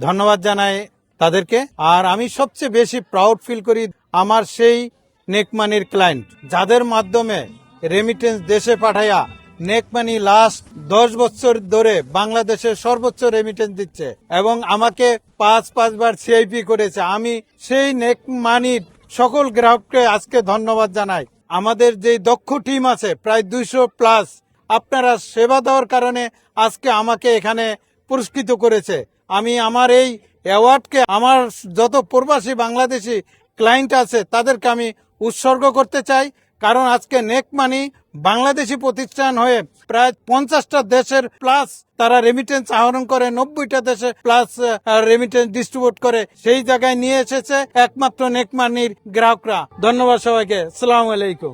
ধন্যবাদ জানাই তাদেরকে। আর আমি সবচেয়ে বেশি প্রাউড ফিল করি আমার সেই নেকমানির ক্লায়েন্ট যাদের মাধ্যমে রেমিটেন্স দেশে পাঠাইয়া নেকমানি লাস্ট 10 বছর ধরে বাংলাদেশের সর্বোচ্চ রেমিটেন্স দিচ্ছে এবং আমাকে পাঁচবার সিআইপি করেছে। আমি সেই নেকমানির সকল গ্রাহককে আজকে ধন্যবাদ জানাই। আমাদের যে দক্ষ টিম আছে প্রায় 200+, আপনারা সেবা দেওয়ার কারণে আজকে আমাকে এখানে পুরস্কৃত করেছে। আমি আমার এই অ্যাওয়ার্ডকে আমার যত প্রবাসী বাংলাদেশি ক্লায়েন্ট আছে তাদেরকে আমি উৎসর্গ করতে চাই, কারণ আজকে নেকমানি বাংলাদেশি প্রতিষ্ঠান হয়ে প্রায় 50টা দেশের প্লাস তারা রেমিটেন্স আহরণ করে, 90টা দেশে প্লাস রেমিটেন্স ডিস্ট্রিবিউট করে, সেই জায়গায় নিয়ে এসেছে একমাত্র নেকমানির গ্রাহকরা। ধন্যবাদ সবাইকে। আসসালামু আলাইকুম।